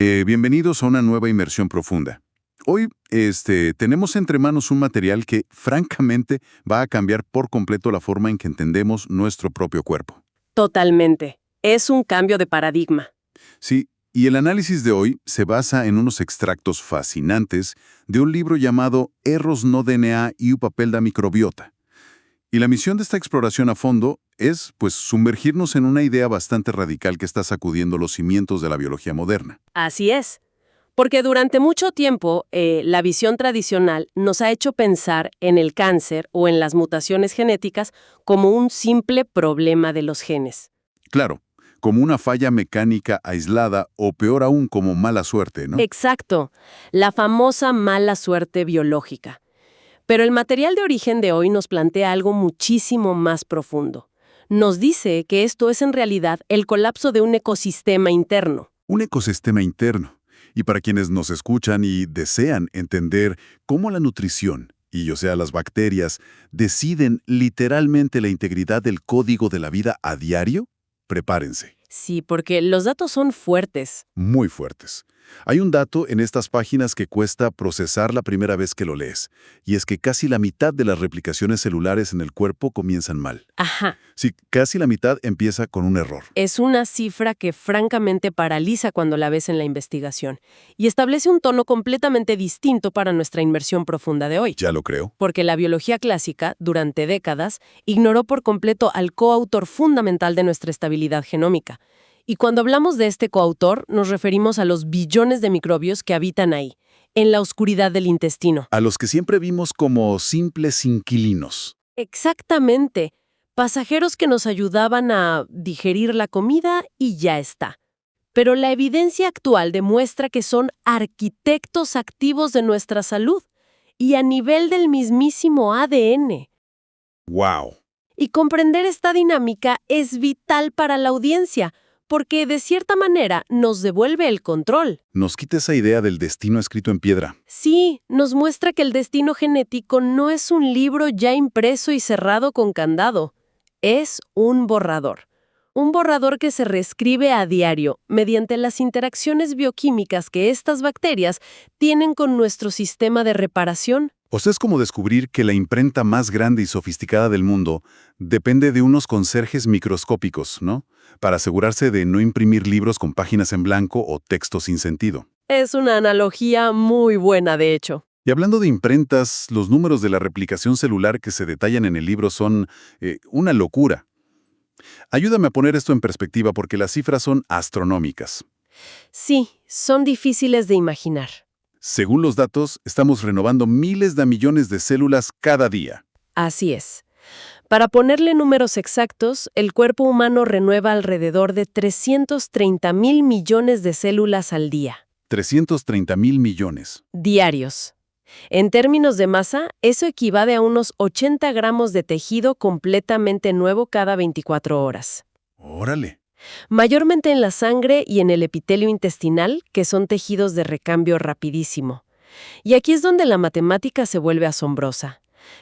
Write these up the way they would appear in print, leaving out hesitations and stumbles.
Bienvenidos a una nueva inmersión profunda. Hoy, tenemos entre manos un material que, francamente, va a cambiar por completo la forma en que entendemos nuestro propio cuerpo. Totalmente. Es un cambio de paradigma. Sí, y el análisis de hoy se basa en unos extractos fascinantes de un libro llamado Erros no DNA y un papel da microbiota. Y la misión de esta exploración a fondo es, pues, sumergirnos en una idea bastante radical que está sacudiendo los cimientos de la biología moderna. Así es. Porque durante mucho tiempo, la visión tradicional nos ha hecho pensar en el cáncer o en las mutaciones genéticas como un simple problema de los genes. Claro, como una falla mecánica aislada o peor aún como mala suerte, ¿no? Exacto. La famosa mala suerte biológica. Pero el material de origen de hoy nos plantea algo muchísimo más profundo. Nos dice que esto es en realidad el colapso de un ecosistema interno. Un ecosistema interno. Y para quienes nos escuchan y desean entender cómo la nutrición, y o sea las bacterias, deciden literalmente la integridad del código de la vida a diario, prepárense. Sí, porque los datos son fuertes. Muy fuertes. Hay un dato en estas páginas que cuesta procesar la primera vez que lo lees, y es que casi la mitad de las replicaciones celulares en el cuerpo comienzan mal. Ajá. Sí, casi la mitad empieza con un error. Es una cifra que francamente paraliza cuando la ves en la investigación y establece un tono completamente distinto para nuestra inmersión profunda de hoy. Ya lo creo. Porque la biología clásica, durante décadas, ignoró por completo al coautor fundamental de nuestra estabilidad genómica. Y cuando hablamos de este coautor, nos referimos a los billones de microbios que habitan ahí, en la oscuridad del intestino. A los que siempre vimos como simples inquilinos. Exactamente. Pasajeros que nos ayudaban a digerir la comida y ya está. Pero la evidencia actual demuestra que son arquitectos activos de nuestra salud y a nivel del mismísimo ADN. ¡Wow! Y comprender esta dinámica es vital para la audiencia, porque de cierta manera nos devuelve el control. Nos quita esa idea del destino escrito en piedra. Sí, nos muestra que el destino genético no es un libro ya impreso y cerrado con candado. Es un borrador. Un borrador que se reescribe a diario mediante las interacciones bioquímicas que estas bacterias tienen con nuestro sistema de reparación. O sea, es como descubrir que la imprenta más grande y sofisticada del mundo depende de unos conserjes microscópicos, ¿no? Para asegurarse de no imprimir libros con páginas en blanco o texto sin sentido. Es una analogía muy buena, de hecho. Y hablando de imprentas, los números de la replicación celular que se detallan en el libro son una locura. Ayúdame a poner esto en perspectiva porque las cifras son astronómicas. Sí, son difíciles de imaginar. Según los datos, estamos renovando miles de millones de células cada día. Así es. Para ponerle números exactos, el cuerpo humano renueva alrededor de 330.000 millones de células al día. 330.000 millones. Diarios. En términos de masa, eso equivale a unos 80 gramos de tejido completamente nuevo cada 24 horas. ¡Órale! Mayormente en la sangre y en el epitelio intestinal, que son tejidos de recambio rapidísimo. Y aquí es donde la matemática se vuelve asombrosa.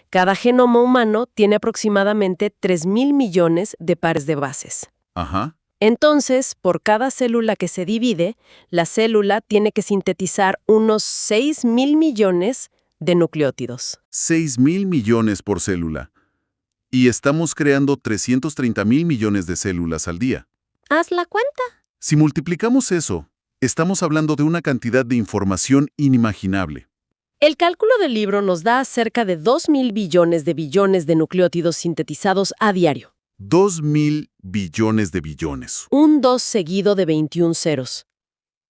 Cada genoma humano tiene aproximadamente 3.000 millones de pares de bases. Ajá. Entonces, por cada célula que se divide, la célula tiene que sintetizar unos 6.000 millones de nucleótidos. 6.000 millones por célula. Y estamos creando 330.000 millones de células al día. Haz la cuenta. Si multiplicamos eso, estamos hablando de una cantidad de información inimaginable. El cálculo del libro nos da cerca de 2.000 billones de nucleótidos sintetizados a diario. 2.000 billones de billones. Un 2 seguido de 21 ceros.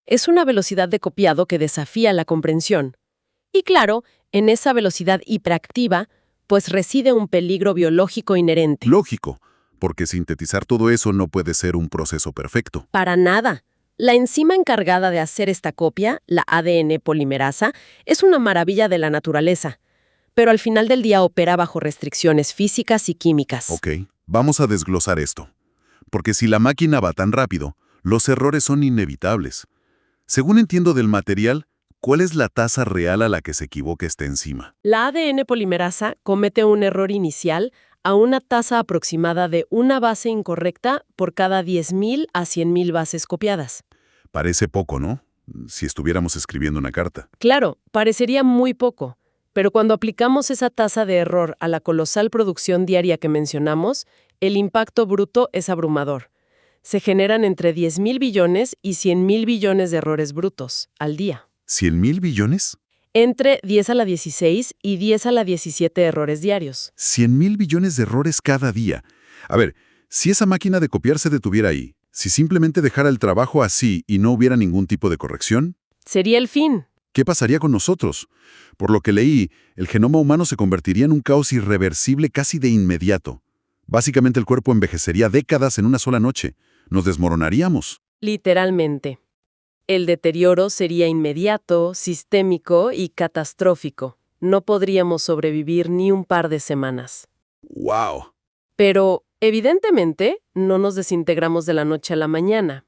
Es una velocidad de copiado que desafía la comprensión. Y claro, en esa velocidad hiperactiva, pues reside un peligro biológico inherente. Lógico, porque sintetizar todo eso no puede ser un proceso perfecto. Para nada. La enzima encargada de hacer esta copia, la ADN polimerasa, es una maravilla de la naturaleza. Pero al final del día opera bajo restricciones físicas y químicas. Ok, vamos a desglosar esto. Porque si la máquina va tan rápido, los errores son inevitables. Según entiendo del material, ¿cuál es la tasa real a la que se equivoca esta enzima? La ADN polimerasa comete un error inicial a una tasa aproximada de una base incorrecta por cada 10.000 a 100.000 bases copiadas. Parece poco, ¿no? si estuviéramos escribiendo una carta. Claro, parecería muy poco, pero cuando aplicamos esa tasa de error a la colosal producción diaria que mencionamos, el impacto bruto es abrumador. Se generan entre 10.000 billones y 100.000 billones de errores brutos al día. ¿100.000 billones? Entre 10 a la 16 y 10 a la 17 errores diarios. 100.000 billones de errores cada día. A ver, si esa máquina de copiar se detuviera ahí, si simplemente dejara el trabajo así y no hubiera ningún tipo de corrección, Sería el fin. ¿qué pasaría con nosotros? Por lo que leí, el genoma humano se convertiría en un caos irreversible casi de inmediato. Básicamente el cuerpo envejecería décadas en una sola noche. Nos desmoronaríamos. Literalmente. El deterioro sería inmediato, sistémico y catastrófico. No podríamos sobrevivir ni un par de semanas. ¡Wow! Pero, evidentemente, no nos desintegramos de la noche a la mañana.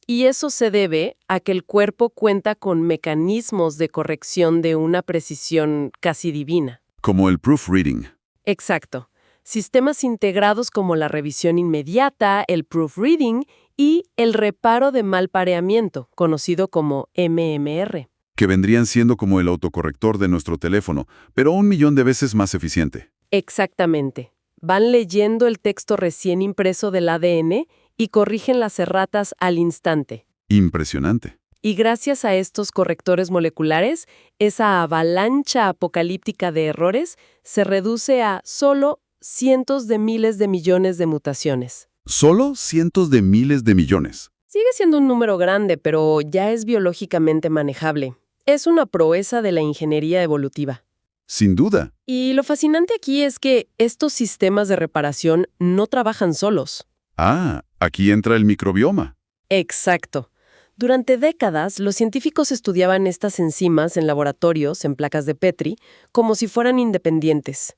Y eso se debe a que el cuerpo cuenta con mecanismos de corrección de una precisión casi divina. Como el proofreading. Exacto. Sistemas integrados como la revisión inmediata, el proofreading y el reparo de mal pareamiento, conocido como MMR. Que vendrían siendo como el autocorrector de nuestro teléfono, pero 1.000.000 de veces más eficiente. Exactamente. Van leyendo el texto recién impreso del ADN y corrigen las erratas al instante. Impresionante. Y gracias a estos correctores moleculares, esa avalancha apocalíptica de errores se reduce a solo cientos de miles de millones de mutaciones. Solo cientos de miles de millones. Sigue siendo un número grande, pero ya es biológicamente manejable. Es una proeza de la ingeniería evolutiva. Sin duda. Y lo fascinante aquí es que estos sistemas de reparación no trabajan solos. Ah, aquí entra el microbioma. Exacto. Durante décadas, los científicos estudiaban estas enzimas en laboratorios, en placas de Petri, como si fueran independientes.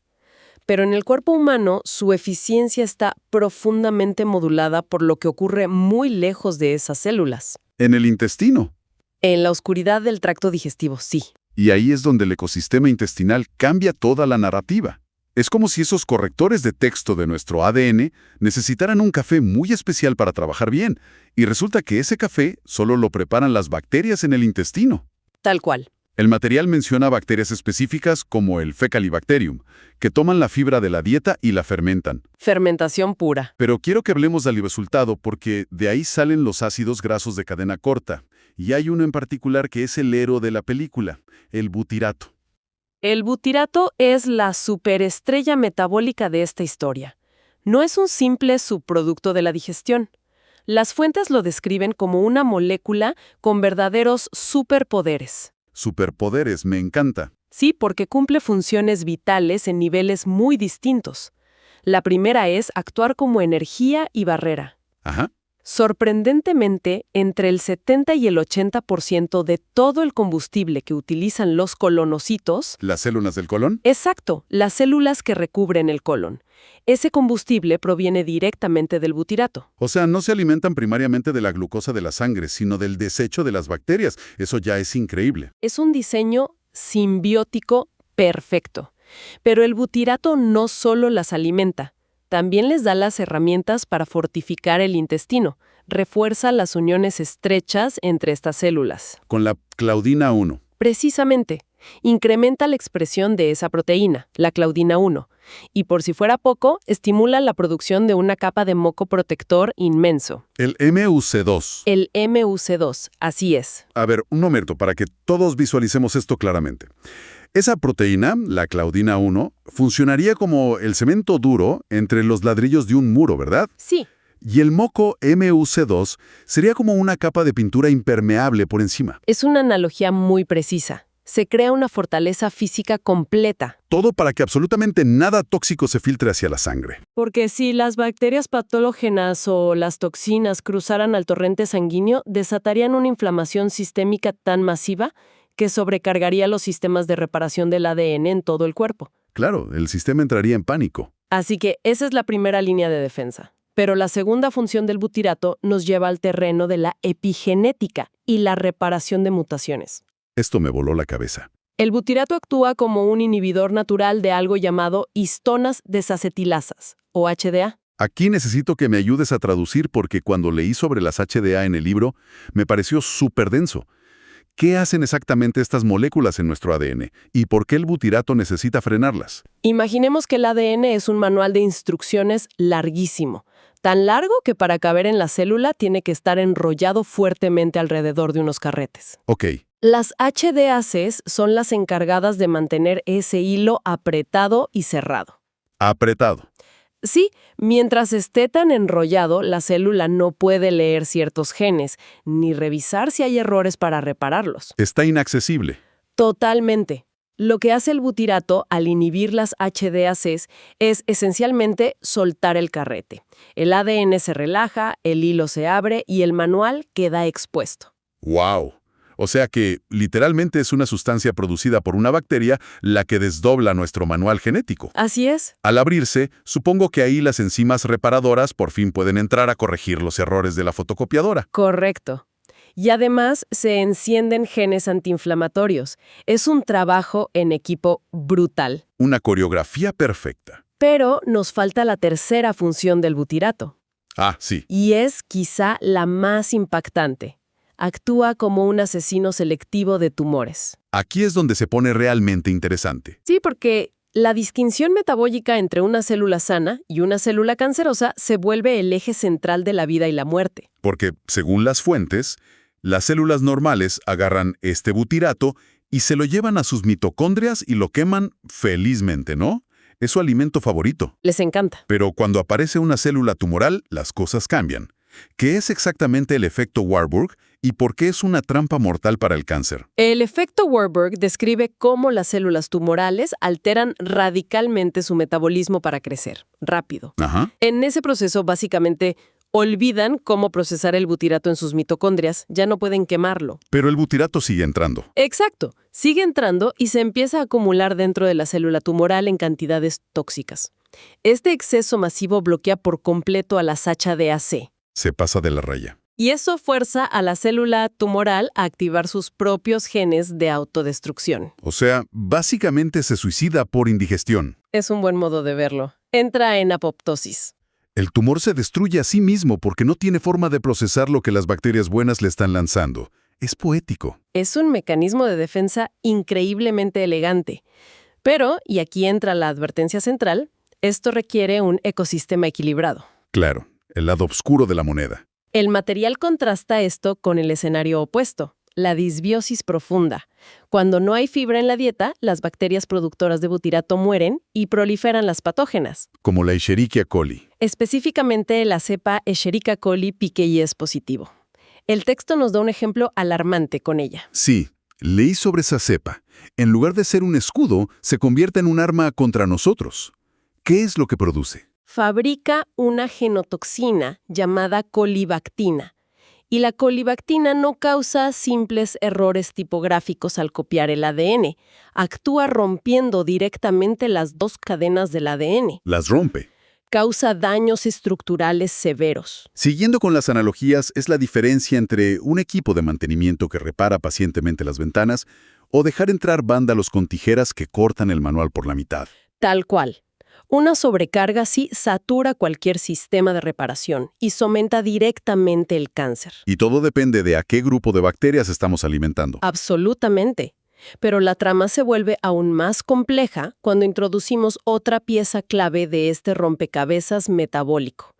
Pero en el cuerpo humano, su eficiencia está profundamente modulada por lo que ocurre muy lejos de esas células. En el intestino. En la oscuridad del tracto digestivo, sí. Y ahí es donde el ecosistema intestinal cambia toda la narrativa. Es como si esos correctores de texto de nuestro ADN necesitaran un café muy especial para trabajar bien, y resulta que ese café solo lo preparan las bacterias en el intestino. Tal cual. El material menciona bacterias específicas como el Faecalibacterium, que toman la fibra de la dieta y la fermentan. Fermentación pura. Pero quiero que hablemos del resultado porque de ahí salen los ácidos grasos de cadena corta, y hay uno en particular que es el héroe de la película, el butirato. El butirato es la superestrella metabólica de esta historia. No es un simple subproducto de la digestión. Las fuentes lo describen como una molécula con verdaderos superpoderes. Superpoderes, me encanta. Sí, porque cumple funciones vitales en niveles muy distintos. La primera es actuar como energía y barrera. Ajá. Sorprendentemente, entre el 70 y el 80% de todo el combustible que utilizan los colonocitos, ¿Las células del colon? exacto, las células que recubren el colon, ese combustible proviene directamente del butirato. O sea, no se alimentan primariamente de la glucosa de la sangre, sino del desecho de las bacterias. Eso ya es increíble. Es un diseño simbiótico perfecto. Pero el butirato no solo las alimenta, también les da las herramientas para fortificar el intestino, refuerza las uniones estrechas entre estas células. Con la claudina 1. Precisamente, incrementa la expresión de esa proteína, la claudina 1, y por si fuera poco, estimula la producción de una capa de moco protector inmenso. El MUC2. El MUC2, así es. A ver, un momento, para que todos visualicemos esto claramente. Esa proteína, la claudina 1, funcionaría como el cemento duro entre los ladrillos de un muro, ¿verdad? Sí. Y el moco MUC2 sería como una capa de pintura impermeable por encima. Es una analogía muy precisa. Se crea una fortaleza física completa. Todo para que absolutamente nada tóxico se filtre hacia la sangre. Porque si las bacterias patógenas o las toxinas cruzaran al torrente sanguíneo, desatarían una inflamación sistémica tan masiva que sobrecargaría los sistemas de reparación del ADN en todo el cuerpo. Claro, el sistema entraría en pánico. Así que esa es la primera línea de defensa. Pero la segunda función del butirato nos lleva al terreno de la epigenética y la reparación de mutaciones. Esto me voló la cabeza. El butirato actúa como un inhibidor natural de algo llamado histonas desacetilasas, o HDA. Aquí necesito que me ayudes a traducir porque cuando leí sobre las HDA en el libro, me pareció súper denso. ¿Qué hacen exactamente estas moléculas en nuestro ADN? ¿Y por qué el butirato necesita frenarlas? Imaginemos que el ADN es un manual de instrucciones larguísimo, tan largo que para caber en la célula tiene que estar enrollado fuertemente alrededor de unos carretes. Ok, Las HDACs son las encargadas de mantener ese hilo apretado y cerrado. apretado. Sí, mientras esté tan enrollado, la célula no puede leer ciertos genes, ni revisar si hay errores para repararlos. Está inaccesible. Totalmente. Lo que hace el butirato al inhibir las HDACs es esencialmente soltar el carrete. El ADN se relaja, el hilo se abre y el manual queda expuesto. ¡Wow! O sea que, literalmente es una sustancia producida por una bacteria la que desdobla nuestro manual genético. Así es. Al abrirse, supongo que ahí las enzimas reparadoras por fin pueden entrar a corregir los errores de la fotocopiadora. Correcto. Y además se encienden genes antiinflamatorios. Es un trabajo en equipo brutal. Una coreografía perfecta. Pero nos falta la tercera función del butirato. Ah, sí. Y es quizá la más impactante. Actúa como un asesino selectivo de tumores. Aquí es donde se pone realmente interesante. Sí, porque la distinción metabólica entre una célula sana y una célula cancerosa se vuelve el eje central de la vida y la muerte. Porque, según las fuentes, las células normales agarran este butirato y se lo llevan a sus mitocondrias y lo queman felizmente, ¿no? Es su alimento favorito. Les encanta. Pero cuando aparece una célula tumoral, las cosas cambian. ¿Qué es exactamente el efecto Warburg y por qué es una trampa mortal para el cáncer? El efecto Warburg describe cómo las células tumorales alteran radicalmente su metabolismo para crecer, rápido. Ajá. En ese proceso, básicamente, olvidan cómo procesar el butirato en sus mitocondrias, ya no pueden quemarlo. Pero el butirato sigue entrando. Exacto, sigue entrando y se empieza a acumular dentro de la célula tumoral en cantidades tóxicas. Este exceso masivo bloquea por completo a las HDAC. Se pasa de la raya. Y eso fuerza a la célula tumoral a activar sus propios genes de autodestrucción. O sea, básicamente se suicida por indigestión. Es un buen modo de verlo. Entra en apoptosis. El tumor se destruye a sí mismo porque no tiene forma de procesar lo que las bacterias buenas le están lanzando. Es poético. Es un mecanismo de defensa increíblemente elegante. Pero, y aquí entra la advertencia central, esto requiere un ecosistema equilibrado. Claro, el lado oscuro de la moneda. El material contrasta esto con el escenario opuesto, la disbiosis profunda. Cuando no hay fibra en la dieta, las bacterias productoras de butirato mueren y proliferan las patógenas. Como la Escherichia coli. Específicamente la cepa Escherichia coli piqueíes positivo. El texto nos da un ejemplo alarmante con ella. Sí, leí sobre esa cepa. En lugar de ser un escudo, se convierte en un arma contra nosotros. ¿Qué es lo que produce? Fabrica una genotoxina llamada colibactina. Y la colibactina no causa simples errores tipográficos al copiar el ADN. Actúa rompiendo directamente las dos cadenas del ADN. Las rompe. Causa daños estructurales severos. Siguiendo con las analogías, es la diferencia entre un equipo de mantenimiento que repara pacientemente las ventanas o dejar entrar vándalos con tijeras que cortan el manual por la mitad. Tal cual. Una sobrecarga sí satura cualquier sistema de reparación y fomenta directamente el cáncer. Y todo depende de a qué grupo de bacterias estamos alimentando. Absolutamente. Pero la trama se vuelve aún más compleja cuando introducimos otra pieza clave de este rompecabezas metabólico,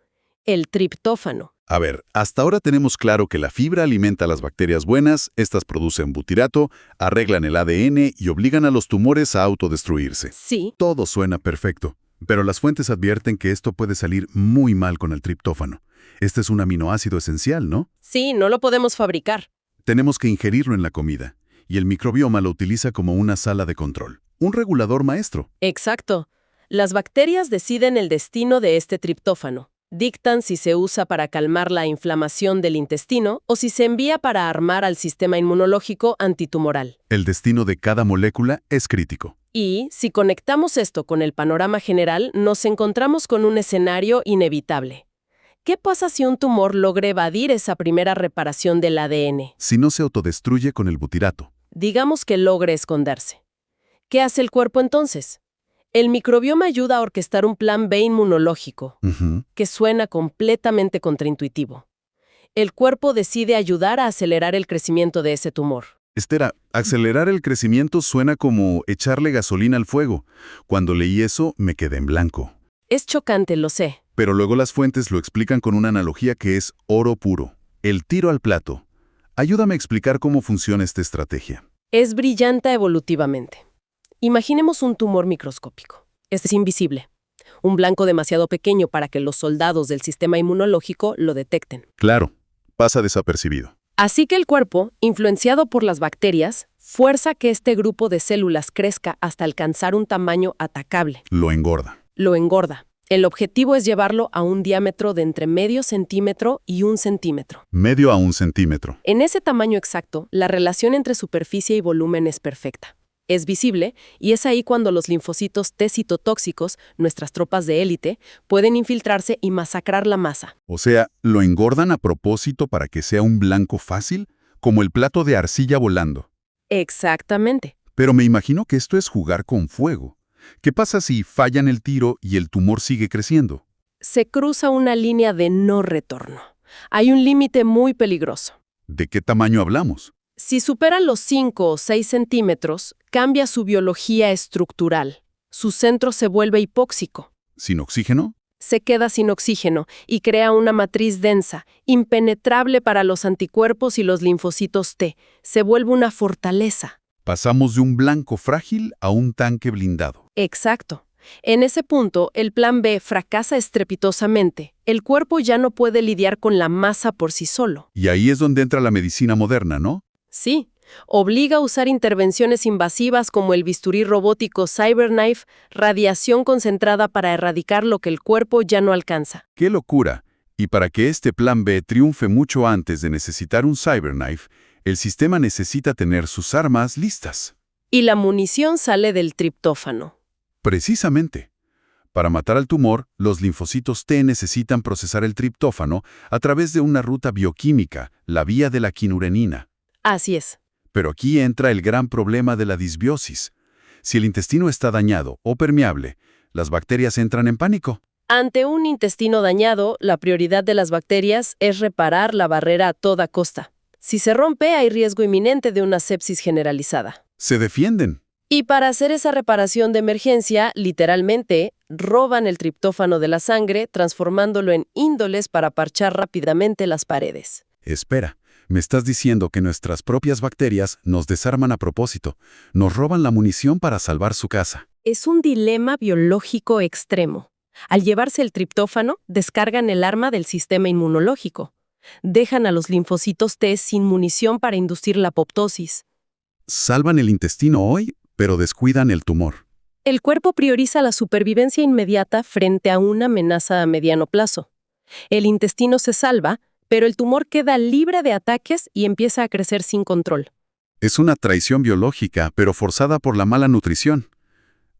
el triptófano. A ver, hasta ahora tenemos claro que la fibra alimenta a las bacterias buenas, estas producen butirato, arreglan el ADN y obligan a los tumores a autodestruirse. Sí, Todo suena perfecto, pero las fuentes advierten que esto puede salir muy mal con el triptófano. Este es un aminoácido esencial, ¿no? sí, no lo podemos fabricar. Tenemos que ingerirlo en la comida, y el microbioma lo utiliza como una sala de control, un regulador maestro. Exacto. Las bacterias deciden el destino de este triptófano. Dictan si se usa para calmar la inflamación del intestino o si se envía para armar al sistema inmunológico antitumoral. El destino de cada molécula es crítico. Y, si conectamos esto con el panorama general, nos encontramos con un escenario inevitable. ¿Qué pasa si un tumor logra evadir esa primera reparación del ADN? Si no se autodestruye con el butirato. Digamos que logre esconderse. ¿Qué hace el cuerpo entonces? El microbioma ayuda a orquestar un plan B inmunológico, que suena completamente contraintuitivo. El cuerpo decide ayudar a acelerar el crecimiento de ese tumor. Estera, acelerar el crecimiento suena como echarle gasolina al fuego. Cuando leí eso, me quedé en blanco. Es chocante, lo sé. Pero luego las fuentes lo explican con una analogía que es oro puro. El tiro al plato. Ayúdame a explicar cómo funciona esta estrategia. Es brillante evolutivamente. Imaginemos un tumor microscópico. Este es invisible. Un blanco demasiado pequeño para que los soldados del sistema inmunológico lo detecten. Claro, pasa desapercibido. Así que el cuerpo, influenciado por las bacterias, fuerza que este grupo de células crezca hasta alcanzar un tamaño atacable. Lo engorda. Lo engorda. El objetivo es llevarlo a un diámetro de entre medio centímetro y 1 centímetro. Medio a 1 centímetro. En ese tamaño exacto, la relación entre superficie y volumen es perfecta. Es visible y es ahí cuando los linfocitos T citotóxicos, nuestras tropas de élite, pueden infiltrarse y masacrar la masa. O sea, ¿lo engordan a propósito para que sea un blanco fácil? Como el plato de arcilla volando. Exactamente. Pero me imagino que esto es jugar con fuego. ¿Qué pasa si fallan el tiro y el tumor sigue creciendo? Se cruza una línea de no retorno. Hay un límite muy peligroso. ¿De qué tamaño hablamos? Si supera los 5 o 6 centímetros, cambia su biología estructural. Su centro se vuelve hipóxico. ¿Sin oxígeno? Se queda sin oxígeno y crea una matriz densa, impenetrable para los anticuerpos y los linfocitos T. Se vuelve una fortaleza. Pasamos de un blanco frágil a un tanque blindado. Exacto. En ese punto, el plan B fracasa estrepitosamente. El cuerpo ya no puede lidiar con la masa por sí solo. Y ahí es donde entra la medicina moderna, ¿no? Sí, obliga a usar intervenciones invasivas como el bisturí robótico CyberKnife, radiación concentrada para erradicar lo que el cuerpo ya no alcanza. ¡Qué locura! Y para que este plan B triunfe mucho antes de necesitar un CyberKnife, el sistema necesita tener sus armas listas. Y la munición sale del triptófano. Precisamente. Para matar al tumor, los linfocitos T necesitan procesar el triptófano a través de una ruta bioquímica, la vía de la quinurenina. Así es. Pero aquí entra el gran problema de la disbiosis. Si el intestino está dañado o permeable, las bacterias entran en pánico. Ante un intestino dañado, la prioridad de las bacterias es reparar la barrera a toda costa. Si se rompe, hay riesgo inminente de una sepsis generalizada. Se defienden. Y para hacer esa reparación de emergencia, literalmente, roban el triptófano de la sangre, transformándolo en índoles para parchar rápidamente las paredes. Espera, me estás diciendo que nuestras propias bacterias nos desarman a propósito, nos roban la munición para salvar su casa. Es un dilema biológico extremo. Al llevarse el triptófano, descargan el arma del sistema inmunológico. Dejan a los linfocitos T sin munición para inducir la apoptosis. Salvan el intestino hoy, pero descuidan el tumor. El cuerpo prioriza la supervivencia inmediata frente a una amenaza a mediano plazo. El intestino se salva, pero el tumor queda libre de ataques y empieza a crecer sin control. Es una traición biológica, pero forzada por la mala nutrición.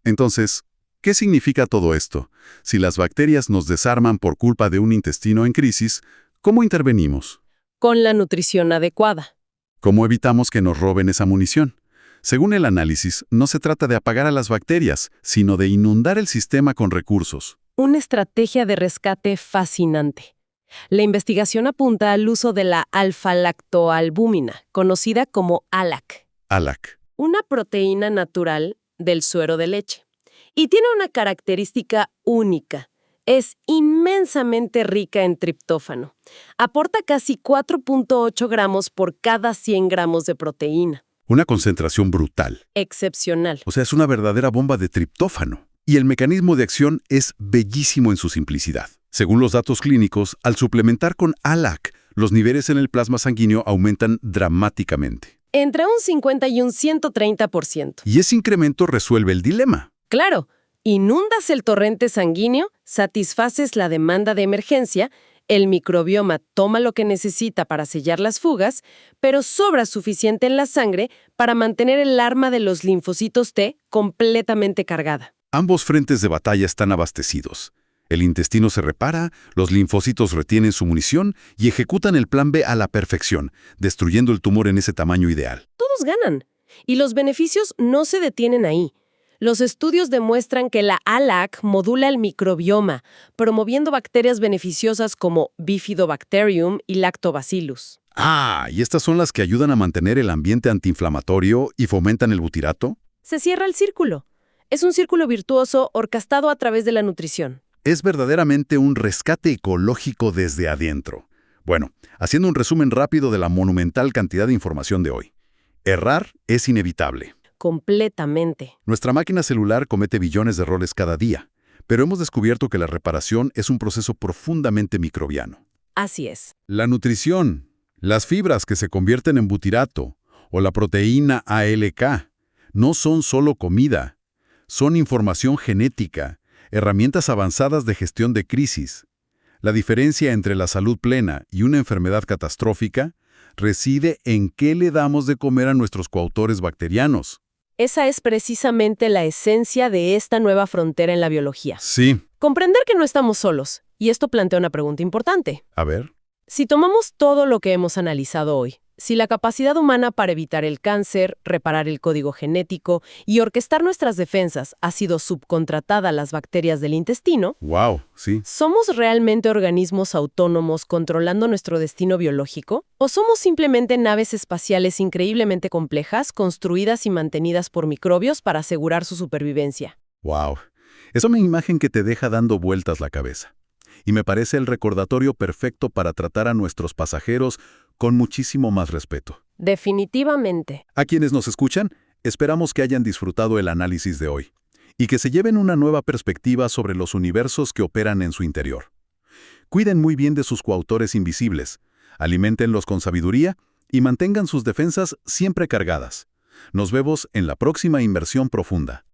Entonces, ¿qué significa todo esto? Si las bacterias nos desarman por culpa de un intestino en crisis, ¿cómo intervenimos? Con la nutrición adecuada. ¿Cómo evitamos que nos roben esa munición? Según el análisis, no se trata de apagar a las bacterias, sino de inundar el sistema con recursos. Una estrategia de rescate fascinante. La investigación apunta al uso de la alfa-lactoalbúmina, conocida como ALAC. ALAC. Una proteína natural del suero de leche. Y tiene una característica única. Es inmensamente rica en triptófano. Aporta casi 4.8 gramos por cada 100 gramos de proteína. Una concentración brutal. Excepcional. O sea, es una verdadera bomba de triptófano. Y el mecanismo de acción es bellísimo en su simplicidad. Según los datos clínicos, al suplementar con ALAC, los niveles en el plasma sanguíneo aumentan dramáticamente. Entre un 50 y un 130%. Y ese incremento resuelve el dilema. Claro, inundas el torrente sanguíneo, satisfaces la demanda de emergencia, el microbioma toma lo que necesita para sellar las fugas, pero sobra suficiente en la sangre para mantener el arma de los linfocitos T completamente cargada. Ambos frentes de batalla están abastecidos. El intestino se repara, los linfocitos retienen su munición y ejecutan el plan B a la perfección, destruyendo el tumor en ese tamaño ideal. Todos ganan. Y los beneficios no se detienen ahí. Los estudios demuestran que la ALAC modula el microbioma, promoviendo bacterias beneficiosas como Bifidobacterium y Lactobacillus. Ah, ¿y estas son las que ayudan a mantener el ambiente antiinflamatorio y fomentan el butirato? Se cierra el círculo. Es un círculo virtuoso orquestado a través de la nutrición. Es verdaderamente un rescate ecológico desde adentro. Bueno, haciendo un resumen rápido de la monumental cantidad de información de hoy. Errar es inevitable. Completamente. Nuestra máquina celular comete billones de errores cada día, pero hemos descubierto que la reparación es un proceso profundamente microbiano. Así es. La nutrición, las fibras que se convierten en butirato o la proteína ALK no son solo comida, son información genética, herramientas avanzadas de gestión de crisis. La diferencia entre la salud plena y una enfermedad catastrófica reside en qué le damos de comer a nuestros coautores bacterianos. Esa es precisamente la esencia de esta nueva frontera en la biología. Sí. Comprender que no estamos solos. Y esto plantea una pregunta importante. A ver. Si tomamos todo lo que hemos analizado hoy, si la capacidad humana para evitar el cáncer, reparar el código genético y orquestar nuestras defensas ha sido subcontratada a las bacterias del intestino, Wow, sí. ¿somos realmente organismos autónomos controlando nuestro destino biológico? ¿O somos simplemente naves espaciales increíblemente complejas, construidas y mantenidas por microbios para asegurar su supervivencia? Wow. Es una imagen que te deja dando vueltas la cabeza. Y me parece el recordatorio perfecto para tratar a nuestros pasajeros con muchísimo más respeto. Definitivamente. A quienes nos escuchan, esperamos que hayan disfrutado el análisis de hoy y que se lleven una nueva perspectiva sobre los universos que operan en su interior. Cuiden muy bien de sus coautores invisibles, aliméntenlos con sabiduría y mantengan sus defensas siempre cargadas. Nos vemos en la próxima Inmersión Profunda.